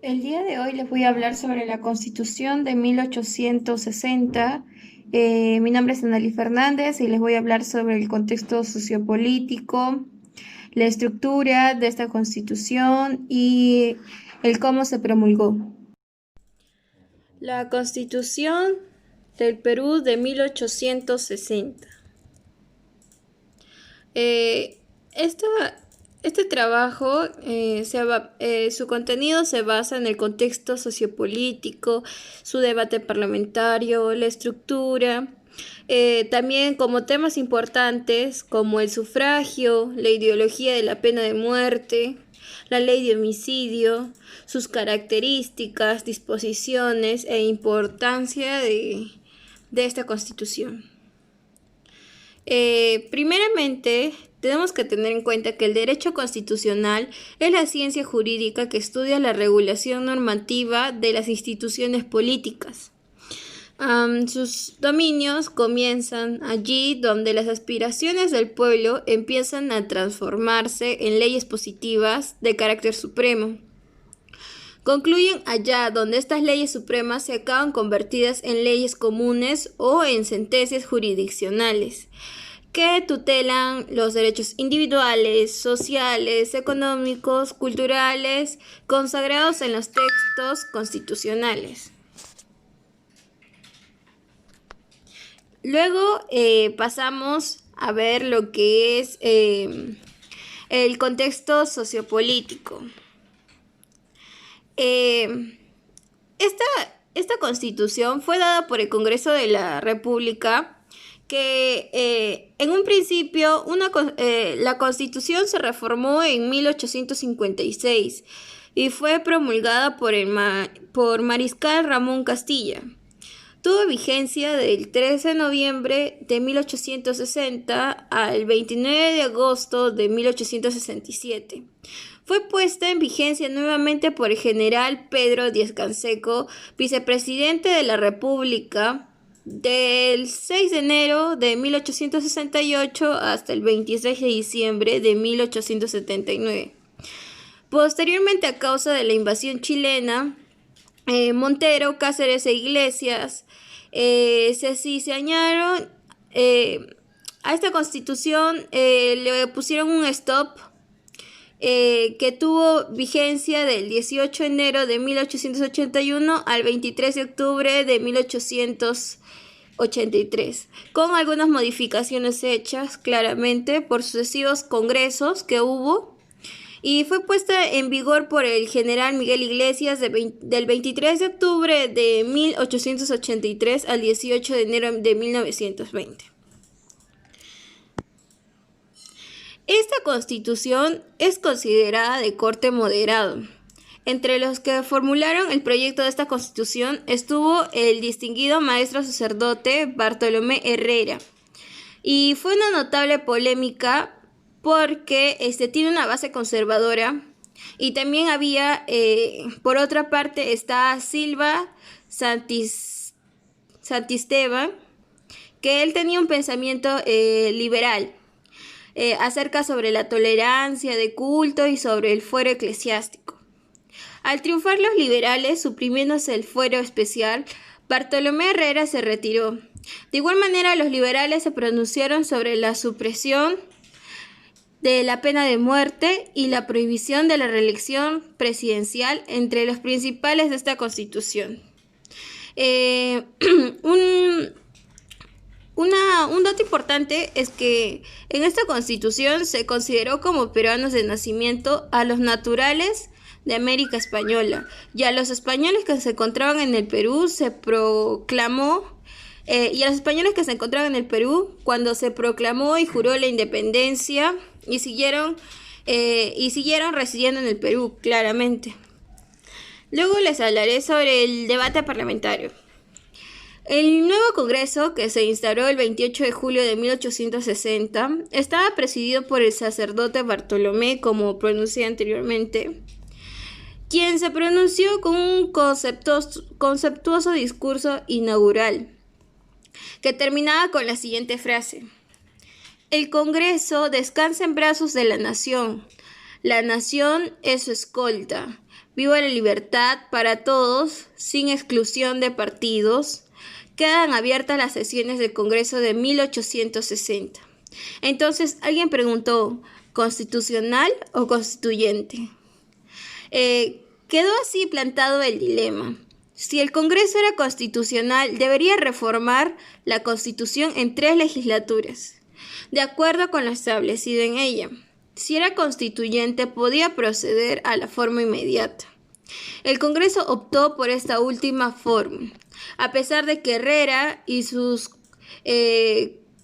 El día de hoy les voy a hablar sobre la Constitución de 1860. Mi nombre es Analí Fernández y les voy a hablar sobre el contexto sociopolítico, la estructura de esta Constitución y el cómo se promulgó. La Constitución del Perú de 1860. Eh, esta- este trabajo, su contenido se basa en el contexto sociopolítico, su debate parlamentario, la estructura, también como temas importantes como el sufragio, la ideología de la pena de muerte, la ley de homicidio, sus características, disposiciones e importancia de esta Constitución. Primeramente, tenemos que tener en cuenta que el derecho constitucional es la ciencia jurídica que estudia la regulación normativa de las instituciones políticas. Sus dominios comienzan allí donde las aspiraciones del pueblo empiezan a transformarse en leyes positivas de carácter supremo. Concluyen allá donde estas leyes supremas se acaban convertidas en leyes comunes o en sentencias jurisdiccionales que tutelan los derechos individuales, sociales, económicos, culturales, consagrados en los textos constitucionales. Luego pasamos a ver lo que es el contexto sociopolítico. Eh, esta, esta constitución fue dada por el Congreso de la República que en un principio la constitución se reformó en 1856 y fue promulgada por Mariscal Ramón Castilla. Tuvo vigencia del 13 de noviembre de 1860 al 29 de agosto de 1867. Fue puesta en vigencia nuevamente por el general Pedro Díaz-Canseco, vicepresidente de la República, del 6 de enero de 1868 hasta el 26 de diciembre de 1879. Posteriormente, a causa de la invasión chilena, Montero, Cáceres e Iglesias se añadieron a esta constitución, le pusieron un stop que tuvo vigencia del 18 de enero de 1881 al 23 de octubre de 1883, con algunas modificaciones hechas claramente por sucesivos congresos que hubo, y fue puesta en vigor por el general Miguel Iglesias del 23 de octubre de 1883 al 18 de enero de 1920. Esta constitución es considerada de corte moderado. Entre los que formularon el proyecto de esta constitución estuvo el distinguido maestro sacerdote Bartolomé Herrera. Y fue una notable polémica porque tiene una base conservadora. Y también había, por otra parte, está Silva Santisteban, que él tenía un pensamiento liberal. Acerca sobre la tolerancia de culto y sobre el fuero eclesiástico. Al triunfar los liberales, suprimiéndose el fuero especial, Bartolomé Herrera se retiró. De igual manera, los liberales se pronunciaron sobre la supresión de la pena de muerte y la prohibición de la reelección presidencial entre los principales de esta constitución. Un dato importante es que en esta constitución se consideró como peruanos de nacimiento a los naturales de América Española y a los españoles que se encontraban en el Perú cuando se proclamó y juró la independencia y siguieron residiendo en el Perú, claramente. Luego les hablaré sobre el debate parlamentario. El nuevo Congreso, que se instauró el 28 de julio de 1860, estaba presidido por el sacerdote Bartolomé, como pronuncié anteriormente, quien se pronunció con un conceptuoso discurso inaugural, que terminaba con la siguiente frase: el Congreso descansa en brazos de la nación es su escolta. viva la libertad para todos, sin exclusión de partidos. Quedan abiertas las sesiones del Congreso de 1860. Entonces, alguien preguntó, ¿constitucional o constituyente? Quedó así plantado el dilema. Si el Congreso era constitucional, debería reformar la Constitución en 3 legislaturas, de acuerdo con lo establecido en ella. Si era constituyente, podía proceder a la forma inmediata. El Congreso optó por esta última forma, a pesar de que Herrera y sus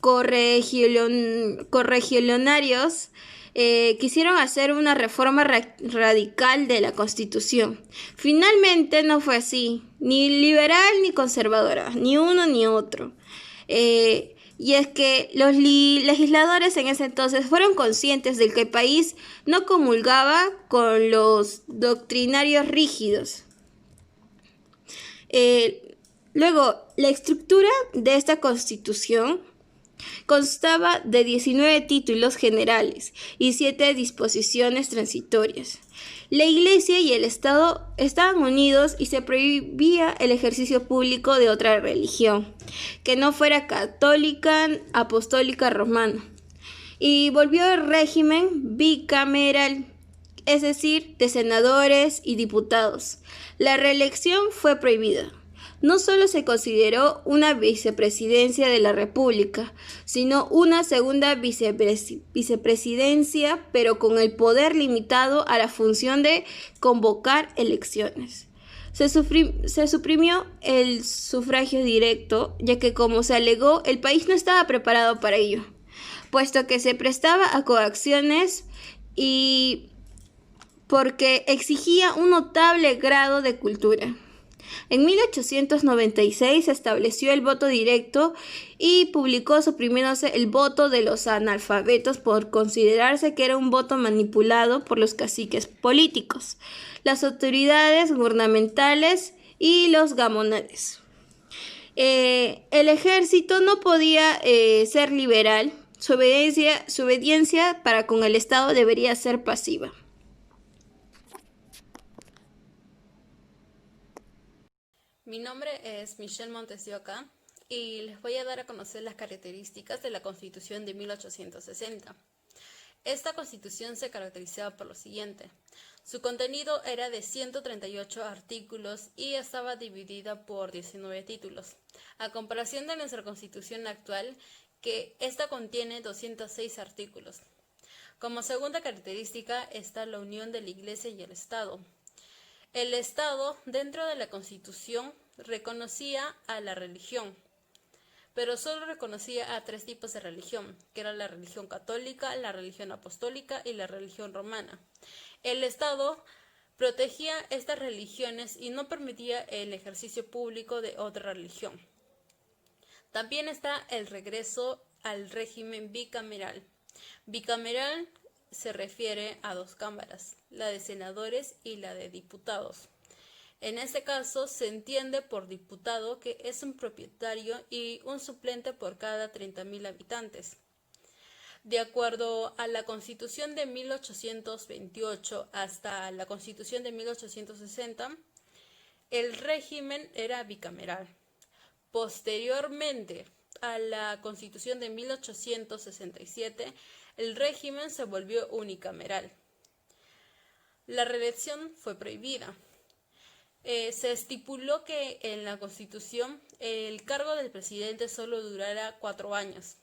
correligionarios quisieron hacer una reforma radical de la Constitución. Finalmente no fue así, ni liberal ni conservadora, ni uno ni otro. Y es que los legisladores en ese entonces fueron conscientes de que el país no comulgaba con los doctrinarios rígidos. Luego, la estructura de esta Constitución constaba de 19 títulos generales y 7 disposiciones transitorias. La Iglesia y el Estado estaban unidos y se prohibía el ejercicio público de otra religión, que no fuera católica, apostólica, romana. Y volvió el régimen bicameral, es decir, de senadores y diputados. La reelección fue prohibida. No solo se consideró una vicepresidencia de la República, sino una segunda vicepresidencia, pero con el poder limitado a la función de convocar elecciones. Se suprimió el sufragio directo, ya que, como se alegó, el país no estaba preparado para ello, puesto que se prestaba a coacciones y porque exigía un notable grado de cultura. En 1896 se estableció el voto directo y publicó suprimiéndose el voto de los analfabetos por considerarse que era un voto manipulado por los caciques políticos, las autoridades gubernamentales y los gamonales. El ejército no podía ser liberal, su obediencia para con el Estado debería ser pasiva. Mi nombre es Michelle Montes de Oca y les voy a dar a conocer las características de la Constitución de 1860. Esta Constitución se caracterizaba por lo siguiente. Su contenido era de 138 artículos y estaba dividida por 19 títulos, a comparación de nuestra Constitución actual, que esta contiene 206 artículos. Como segunda característica está la unión de la Iglesia y el Estado. El Estado, dentro de la Constitución, reconocía a la religión, pero solo reconocía a 3 tipos de religión, que era la religión católica, la religión apostólica y la religión romana. El Estado protegía estas religiones y no permitía el ejercicio público de otra religión. También está el regreso al régimen bicameral. Bicameral se refiere a 2 cámaras, la de senadores y la de diputados. En este caso se entiende por diputado que es un propietario y un suplente por cada 30.000 habitantes. De acuerdo a la Constitución de 1828 hasta la Constitución de 1860, el régimen era bicameral. Posteriormente a la Constitución de 1867, el régimen se volvió unicameral. La reelección fue prohibida. Se estipuló que en la Constitución el cargo del presidente solo durara 4 años.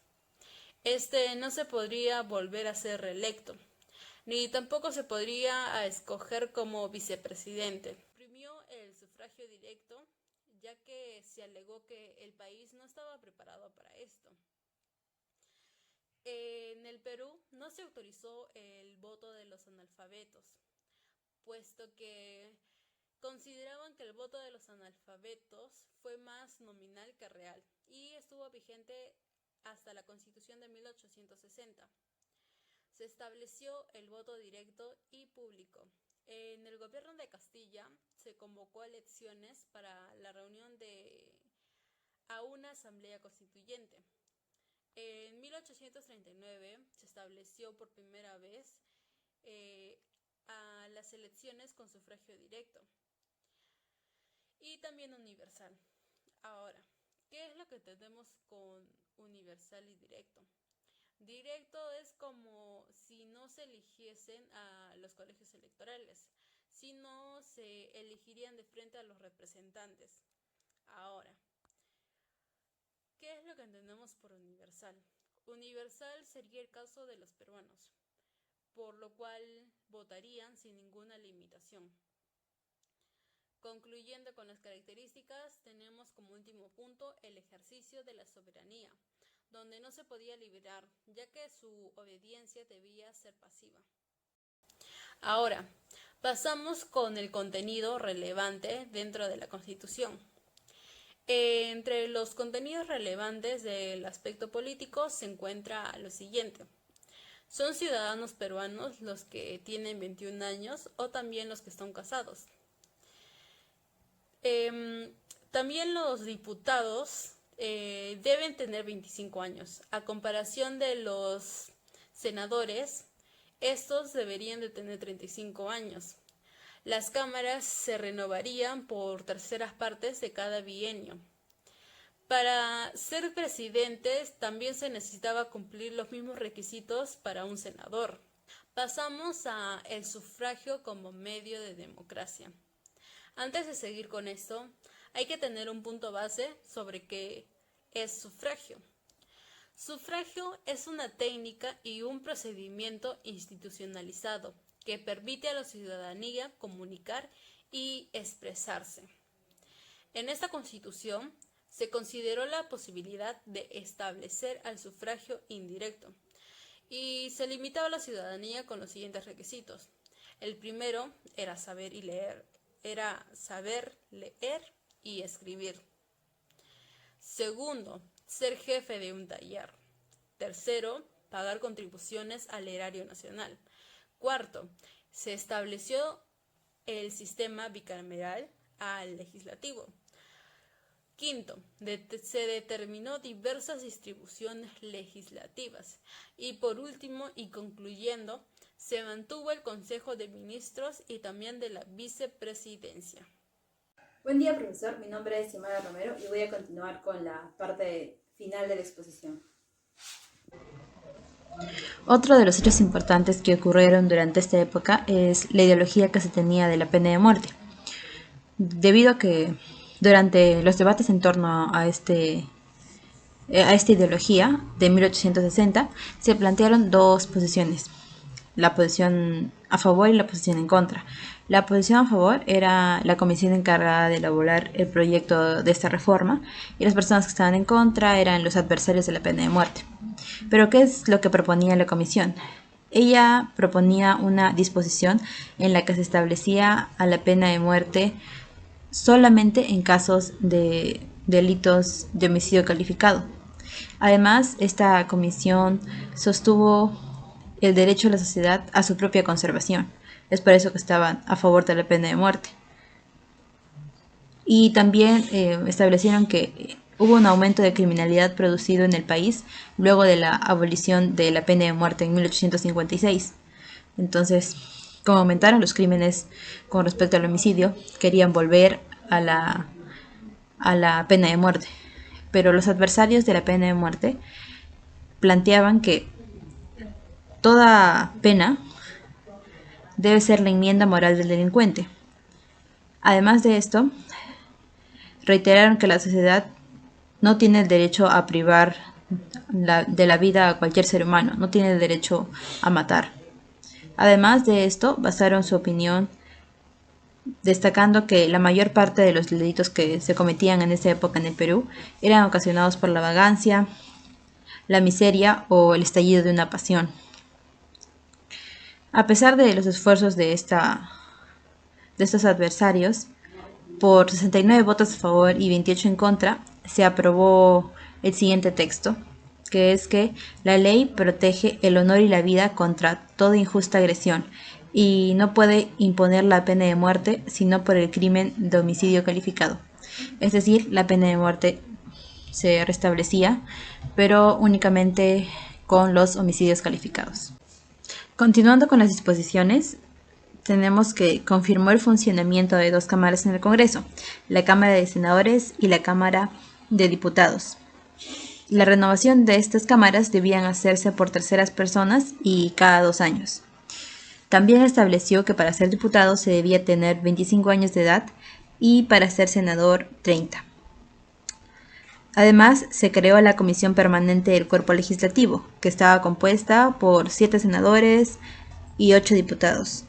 Este no se podría volver a ser reelecto, ni tampoco se podría escoger como vicepresidente. Suprimió el sufragio directo, ya que se alegó que el país no estaba preparado para esto. En el Perú no se autorizó el voto de los analfabetos, puesto que consideraban que el voto de los analfabetos fue más nominal que real y estuvo vigente hasta la Constitución de 1860. Se estableció el voto directo y público. En el gobierno de Castilla se convocó a elecciones para la reunión a una asamblea constituyente. En 1839 se estableció por primera vez a las elecciones con sufragio directo y también universal. Ahora, ¿qué es lo que tenemos con universal y directo? Directo es como si no se eligiesen a los colegios electorales, sino se elegirían de frente a los representantes. Ahora, ¿qué es lo que entendemos por universal? Universal sería el caso de los peruanos, por lo cual votarían sin ninguna limitación. Concluyendo con las características, tenemos como último punto el ejercicio de la soberanía, donde no se podía liberar, ya que su obediencia debía ser pasiva. Ahora, pasamos con el contenido relevante dentro de la Constitución. Entre los contenidos relevantes del aspecto político se encuentra lo siguiente. Son ciudadanos peruanos los que tienen 21 años o también los que están casados. También los diputados deben tener 25 años. A comparación de los senadores, estos deberían de tener 35 años. Las cámaras se renovarían por terceras partes de cada bienio. Para ser presidentes también se necesitaba cumplir los mismos requisitos para un senador. Pasamos a el sufragio como medio de democracia. Antes de seguir con esto, hay que tener un punto base sobre qué es sufragio. Sufragio es una técnica y un procedimiento institucionalizado que permite a la ciudadanía comunicar y expresarse. En esta Constitución se consideró la posibilidad de establecer al sufragio indirecto y se limitaba a la ciudadanía con los siguientes requisitos. El primero era saber leer y escribir. Segundo, ser jefe de un taller. Tercero, pagar contribuciones al erario nacional. Cuarto, se estableció el sistema bicameral al legislativo. Quinto, se determinó diversas distribuciones legislativas. Y por último, y concluyendo, se mantuvo el Consejo de Ministros y también de la Vicepresidencia. Buen día, profesor. Mi nombre es Xiomara Romero y voy a continuar con la parte final de la exposición. Otro de los hechos importantes que ocurrieron durante esta época es la ideología que se tenía de la pena de muerte. Debido a que durante los debates en torno a esta ideología de 1860 se plantearon dos posiciones, la posición a favor y la posición en contra. La posición a favor era la comisión encargada de elaborar el proyecto de esta reforma y las personas que estaban en contra eran los adversarios de la pena de muerte. Pero ¿qué es lo que proponía la comisión? Ella proponía una disposición en la que se establecía a la pena de muerte solamente en casos de delitos de homicidio calificado. Además, esta comisión sostuvo el derecho de la sociedad a su propia conservación. Es por eso que estaban a favor de la pena de muerte. Y también establecieron que hubo un aumento de criminalidad producido en el país luego de la abolición de la pena de muerte en 1856. Entonces, como aumentaron los crímenes con respecto al homicidio, querían volver a la pena de muerte. Pero los adversarios de la pena de muerte planteaban que toda pena debe ser la enmienda moral del delincuente. Además de esto, reiteraron que la sociedad no tiene el derecho a privar de la vida a cualquier ser humano, no tiene el derecho a matar. Además de esto, basaron su opinión destacando que la mayor parte de los delitos que se cometían en esa época en el Perú eran ocasionados por la vagancia, la miseria o el estallido de una pasión. A pesar de los esfuerzos de estos adversarios, por 69 votos a favor y 28 en contra, se aprobó el siguiente texto, que es que la ley protege el honor y la vida contra toda injusta agresión y no puede imponer la pena de muerte sino por el crimen de homicidio calificado. Es decir, la pena de muerte se restablecía, pero únicamente con los homicidios calificados. Continuando con las disposiciones, tenemos que confirmó el funcionamiento de dos cámaras en el Congreso, la Cámara de Senadores y la Cámara de Diputados. La renovación de estas cámaras debían hacerse por terceras personas y cada 2 años. También estableció que para ser diputado se debía tener 25 años de edad y para ser senador 30. Además, se creó la Comisión Permanente del Cuerpo Legislativo, que estaba compuesta por 7 senadores y 8 diputados,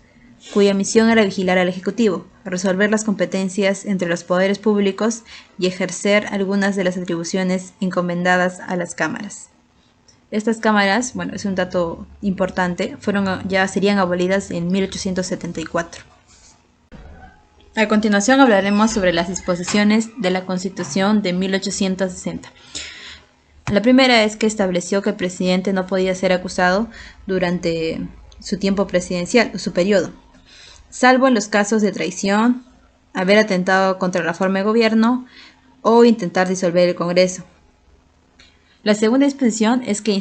cuya misión era vigilar al Ejecutivo, resolver las competencias entre los poderes públicos y ejercer algunas de las atribuciones encomendadas a las cámaras. Estas cámaras, bueno, es un dato importante, ya serían abolidas en 1874. A continuación hablaremos sobre las disposiciones de la Constitución de 1860. La primera es que estableció que el presidente no podía ser acusado durante su tiempo presidencial o su periodo, salvo en los casos de traición, haber atentado contra la forma de gobierno o intentar disolver el Congreso. La segunda disposición es que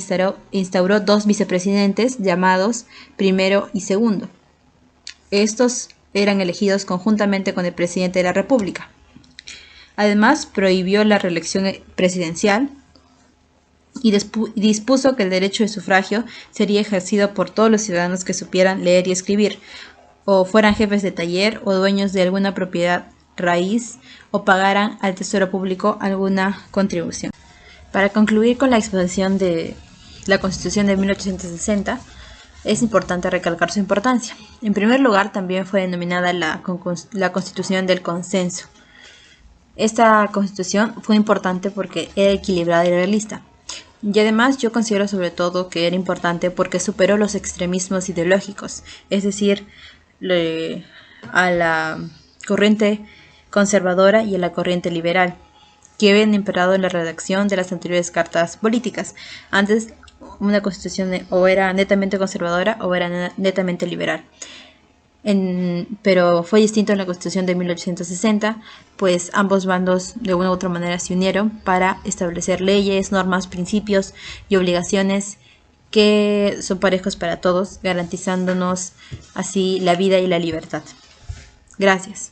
instauró 2 vicepresidentes llamados primero y segundo. Estos eran elegidos conjuntamente con el presidente de la República. Además, prohibió la reelección presidencial y dispuso que el derecho de sufragio sería ejercido por todos los ciudadanos que supieran leer y escribir, o fueran jefes de taller o dueños de alguna propiedad raíz, o pagaran al Tesoro Público alguna contribución. Para concluir con la exposición de la Constitución de 1860, es importante recalcar su importancia. En primer lugar, también fue denominada la Constitución del Consenso. Esta Constitución fue importante porque era equilibrada y realista. Y además yo considero sobre todo que era importante porque superó los extremismos ideológicos, es decir, a la corriente conservadora y a la corriente liberal, que habían imperado en la redacción de las anteriores cartas políticas. Antes, una constitución o era netamente conservadora o era netamente liberal. Pero fue distinto en la Constitución de 1860, pues ambos bandos de una u otra manera se unieron para establecer leyes, normas, principios y obligaciones que son parejos para todos, garantizándonos así la vida y la libertad. Gracias.